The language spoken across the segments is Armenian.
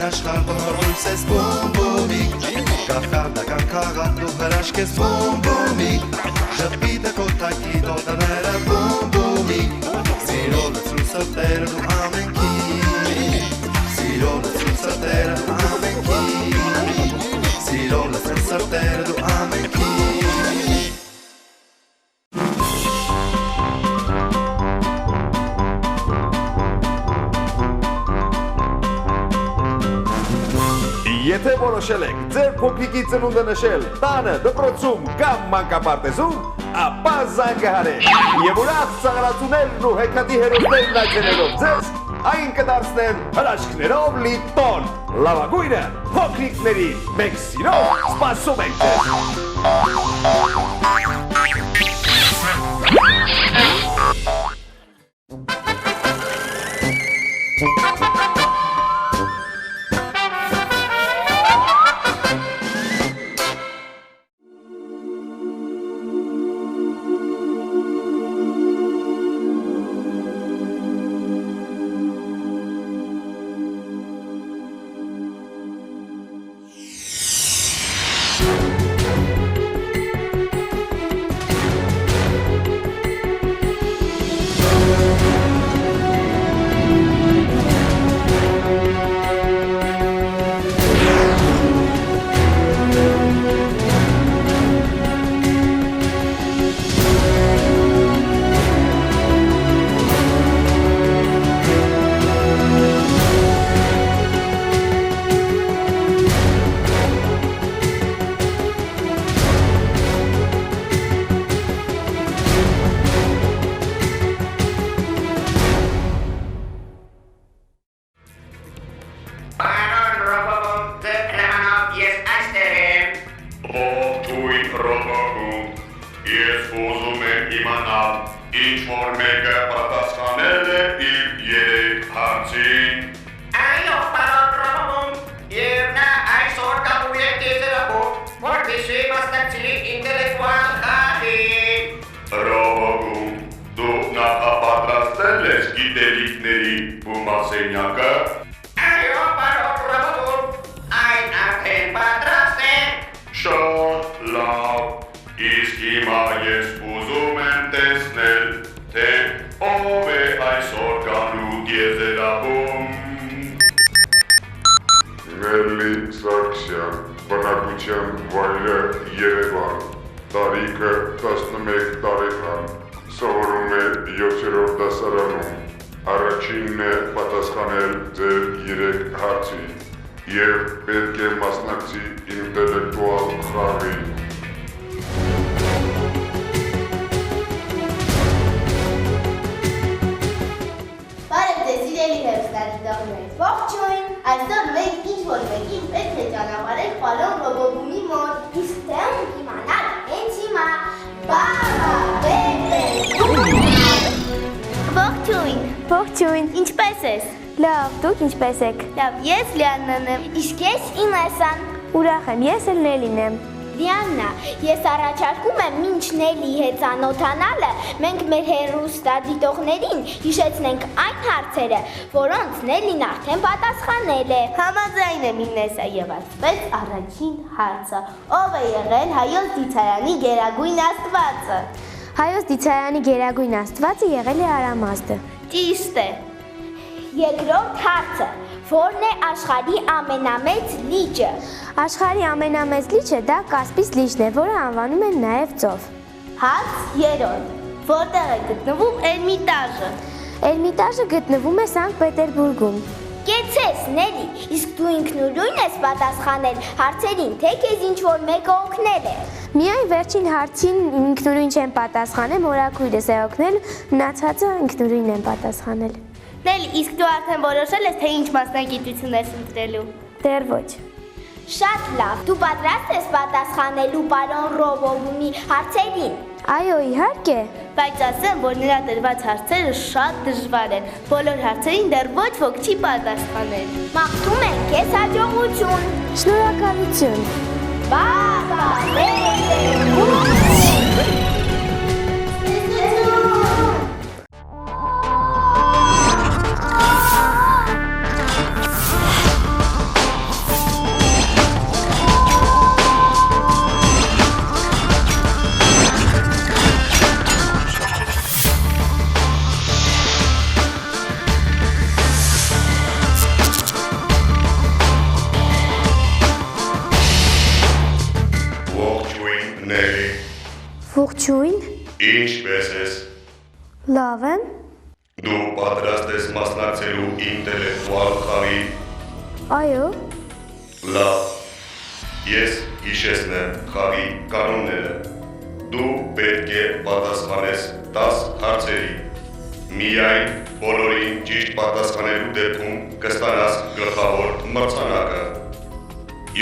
աշխարհ բորույս ես բոմբոմի Կախարդական քաղաք ու հրաշք ես բոմբոմի Ժպիտը կոտակի տոտաները բոմբոմի Սիրո լծրու սրտերը դու ամենքի Սիրո լծրու սրտերը դու ամենքի Սիրո լծրու սրտերը դու ամենքի Եթե որոշել եք ձեր փոքրիկի ծնունդը նշել տանը, դպրոցում կամ մանկապարտեզում, ապա զանգահարեք եւ ուրախ ծաղրացուներն ու հեքիաթի հերոսներն այցելելով ձեզ այն կդարձնեն հրաշքներով լի տոն։ Լավագույնը փոքրիկների մենք սիրով սպասում ենք ձեզ։ Ինչպես ես։ Լավ, դուք ինչպես եք։ Լավ, ես Լիաննան եմ։ Իսկ ես Ինեսան։ Ուրախ եմ, ես էլ Նելին եմ։ Լիաննա, ես առաջարկում եմ մինչ Նելի հետ ծանոթանալը, մենք մեր հեռուստադիտողներին հիշեցնենք այն հարցերը, որոնց Նելին արդեն պատասխանել է։ Համաձայն եմ Ինեսա եւ ասպես առաջին հարցը. ով է եղել հայոց դիցարանի գերագույն աստվածը։ Հայոց դիցարանի գերագույն աստվածը եղել է Արամազդը։ Ճիշտ է։ Երկրորդ հարցը. որն է աշխարհի ամենամեծ լիճը։ Աշխարհի ամենամեծ լիճը դա Կասպից լիճն է, որը անվանում են նաև ծով։ Հարց երրորդ. որտեղ է գտնվում Էրմիտաժը։ Էրմիտաժը գտնվում է Սանկտ Պետերբուրգում։ Կեցես, Նելի, իսկ դու ինքնուրույն ես պատասխանել հարցերին, թե քեզ ինչ-որ մեկը օգնել է։ Միայն վերջին հարցին ինքնուրույն չեմ պատասխանել, մորաքույրս է օգնել, մնացածը ինքնուրույն եմ պատասխանել։ Նելի, իսկ դու արդեն որոշել ես, թե ինչ մասնագիտություն ես ընտրելու։ Դեռ ոչ։ Շատ լավ, դու պատրաստ ես պատասխանելու պարոն Ռոբոբումի հարցերին։ Այո, իհարկե։ Բայց ասեմ, որ նրա տրված հարցերը շատ դժվար են։ Բոլոր հարցերին դեռ ոչ ոք չի պատասխանել։ Մաղթում ենք քեզ հաջողություն։ Շնորհակալություն։ Ողջույն, Ինչպես ես։ լավ եմ։ Դու պատրաստ ես մասնակցելու ինտելեկտուալ խաղի։ Այո, Լավ։ Ես հիշեցնեմ խաղի կանոնները։ Դու պետք է պատասխանես 10 հարցերի։ Միայն բոլորին ճիշտ պատասխանելու դեպքում կստանաս գլխավոր մրցանակը։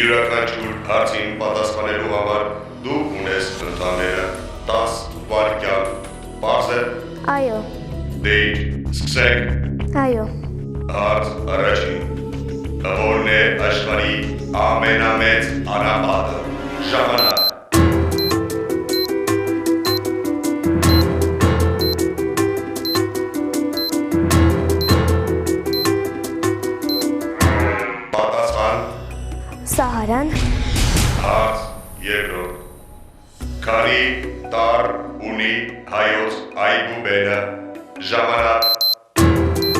Յուրաքանչյուր հարցին պատասխանելու համար դու ունես ընդհանրապես 10 վայրկյան։ Պարզ է։ այո, Դե սկսենք։ այո։ Հարց առաջին։ Որն է աշխարհի ամենամեծ անապատը։ Ժամանակ։ Պատասխան։ Սահարան, Հարց երկրորդ։ Քանի տար ունի հայոց այբուբենը։ Ժամանակ։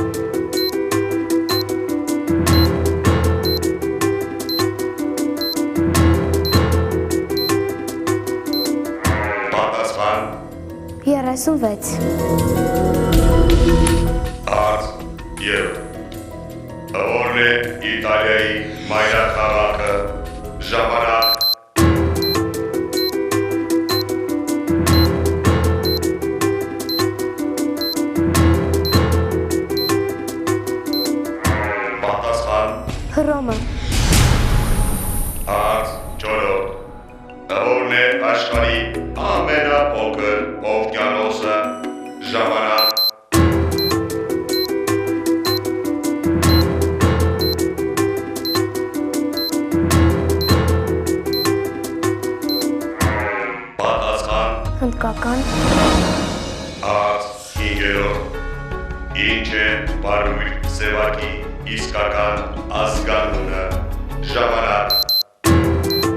Պատասխան։ 36, Հարց երրորդ։ Որն է Իտալիայի մայրաքաղաքը։ Ժամանակ։ Պատասխան։ Հռոմը, Հարց չորրորդ։ Որն է աշխարհի ամենափոքր օվկիանոսը։ Ժամանակ։ Պատասխան։ հնդկական, Հարց հինգերորդ։ Ինչ է բարույր սևակի իսկական ազգանունը։ Ժամանակ։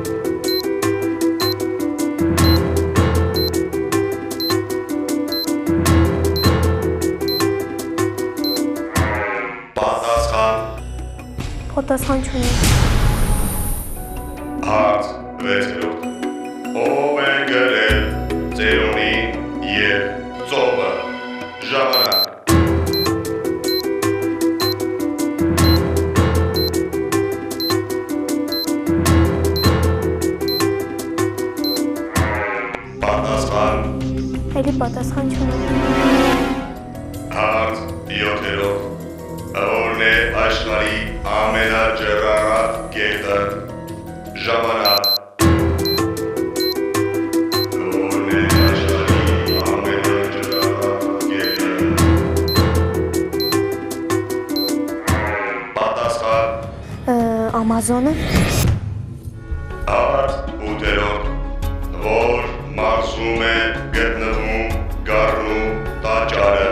Պատասխան։ պատասխան չունի, Հարց վեցերորդ։ Ով է գրել ծերունին և ծովը։ Ժամանակ։ Պատասխան։ էլի պատասխան չունի, Հարց յոթերորդ։ Որն է աշխարհի ամենաջեռառատ գետը։ Ժամանակ։ Որն է աշխարհի ամենաջեռառատ գետը։ Պատասխան։ Ամազոնը, Հարց ութերորդ։ Որ մարզում է գտնվում գառնու տաճարը։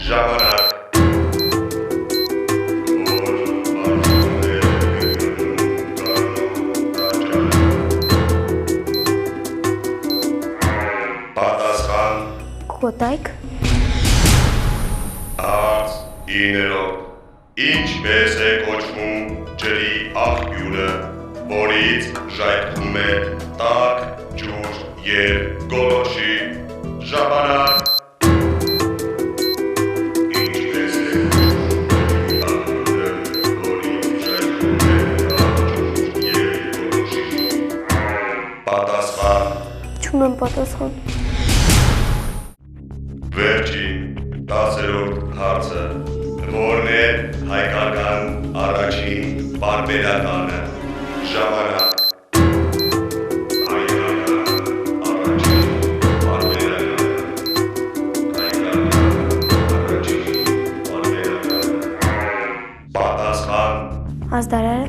Ժամանակ։ Որ մարզում է գտնվում գառնու տաճարը։ Պատասխան։ Կոտայք, Հարց իններորդ։ Ինչպես է կոչվում ջրի աղբյուրը, որից ժայթքում է տաք ջուր և գոլորշի։ Ժամանակ։ Ինչպես է կոչվում ջրի աղբյուրը, որից ժայթքում է տաք ջուր և գոլորշի։ Պատասխան։ չունեմ պատասխան, Վերջին 10-րդ հարցը։ Որն է հայկական առաջին պարբերականը։ Ժամանակ։ Հայկական առաջին պարբերականը։ Հայկական առաջին պարբերականը։ Պատասխան։ ազդարարը,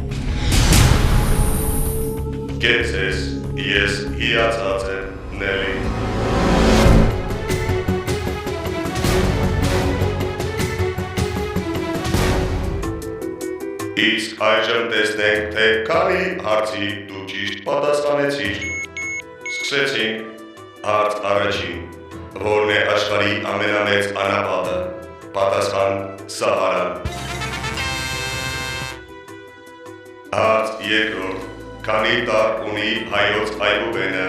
Կեցես, ես հիացած եմ, Նելի։ Իսկ այժմ տեսնենք, թե քանի հարցի դու ճիշտ պատասխանեցիր։ Սկսեցինք։ Հարց առաջին։ Որն է աշխարհի ամենամեծ անապատը։ Պատասխան՝ Սահարան։ Հարց երկրորդ։ Քանի տար ունի հայոց այբուբենը։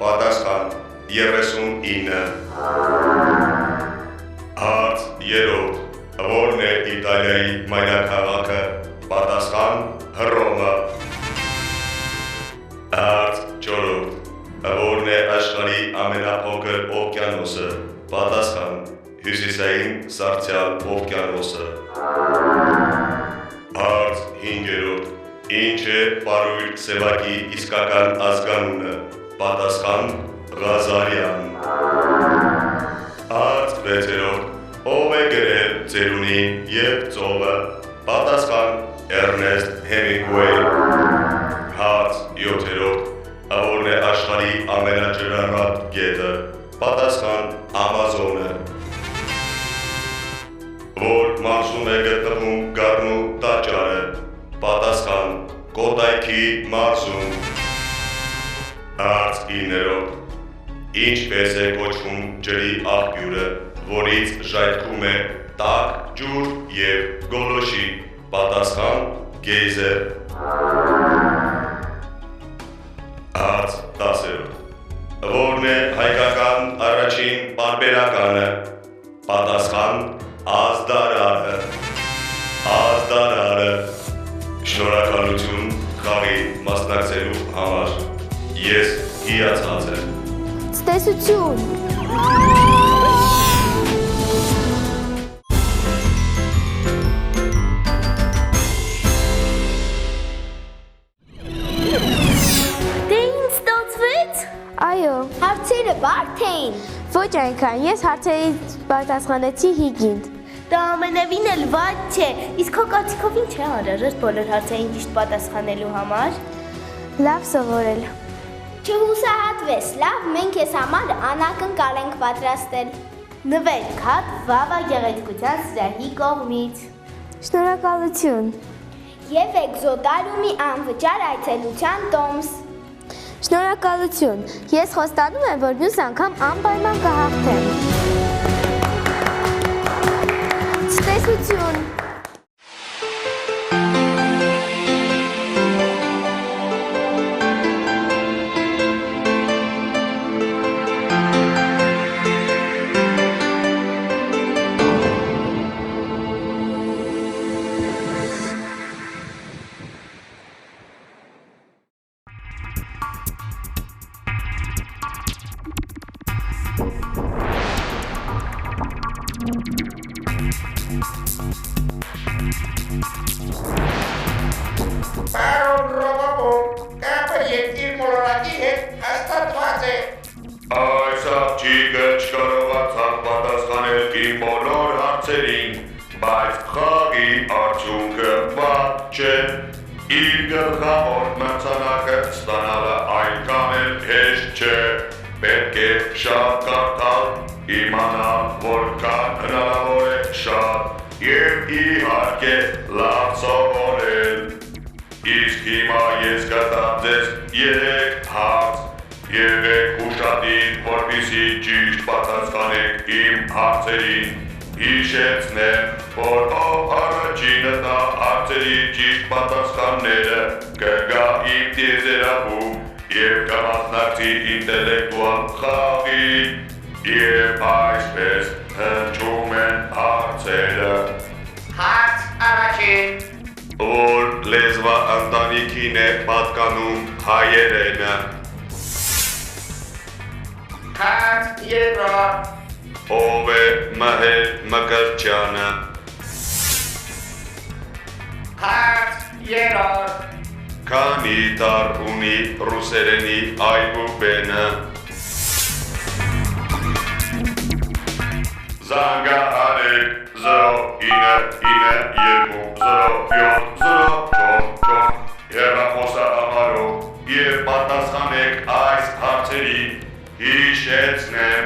Պատասխան՝ 39 Հարց 3 Որն է Իտալիայի մայրաքաղաքը պատասխան Հռոմը Հարց 4 Որն է աշխարհի ամենափոքր օվկիանոսը պատասխան Հյուսիսային Սառցյալ օվկիանոսը Հարց 5 Ինչ է պարույր սևակի իսկական ազգանունը պատասխան Ղազարյան Հարց 6 Ով է գրել ծերունին և ծովը պատասխան Էրնեստ Հեմինգուեյ Հարց 7 Որն է աշխարհի ամենաջրարատ գետը պատասխան Ամազոնը Որ մարզում է գտնվում Գառնու տաճարը պատասխան Կոտայքի մարզում Հարց 9 Ինչպես է կոչվում ջրի աղբյուրը, որից ժայթքում է տաք ջուր և գոլոշի պատասխան գեյզեր Հարց 10 Որն է հայկական առաջին պարբերականը պատասխան Ազդարարը Ազդարարը Շնորհակալություն խաղի մասնակցելու համար Ես հիացած եմ Ցտեսություն Այո, Հարցերը բարդ էին։ ոչ այնքան, ես հարցերի պատասխանեցի հիգինդ Դա ամենևին էլ վատ չէ, իսկ քո կարծիքով ինչ է անհրաժեշտ բոլոր հարցերին ճիշտ պատասխանելու համար։ Լավ սովորել Չհուսահատվես, լավ, մենք ես համար անակնկալ ենք պատրաստել։ Նվեր քաթ վավա գեղեցկության սրահի կողմից։ Շնորհակալություն Եվ էկզոտարիումի անվճար այցելության տոմս։ Շնորհակալություն Ես խոստանում եմ, որ մյուս անգամ անպայման կհաղթեմ Ցտեսություն Պարոն Ռոբոպոն, կապը և իր մոլորակի հետ հաստատված է։ Այս աղջիկը չկարողացավ պատասխանել իմ բոլոր հարցերին, բայց խաղի արդյունքը վատ չէ։ Իր գլխավոր մրցանակը ստանալը այնքան էլ հեշտ չէ։ Պետք է շատ կարդալ, իմանալ, որքան հնարավոր է շատ և իհարկե լավ սովորել։ Իսկ հիմա ես կտամ ձեզ 3 հարց Եղեք ուշադիր, որպեսզի ճիշտ պատասխանեք իմ հարցերին Հիշեցնեմ, որ ով առաջինը տա հարցերի ճիշտ պատասխանները կգա իմ տիեզերագում և կմասնակցի ինտելեկտուալ խաղին և այսպես հնչում են հարցերը Հարց առաջին Որ լեզվա ընտանիքին է պատկանում հայերենը Հարց երկրորդ Ով է Մհեր Մկրտչյանը Հարց երրորդ Քանի տար ունի ռուսերենի այբուբենը Զանգահարեք 09920704 հեռախոսահամարով և պատասխանեք այս հարցերին Հիշեցնեմ,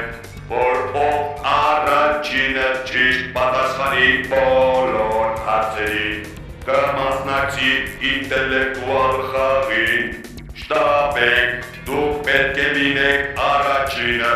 որ ով առաջինը ճիշտ պատասխանի բոլոր հարցերին կմասնակցի ինտելեկտուալ խաղին Շտապեք, դուք պետք է լինեք առաջինը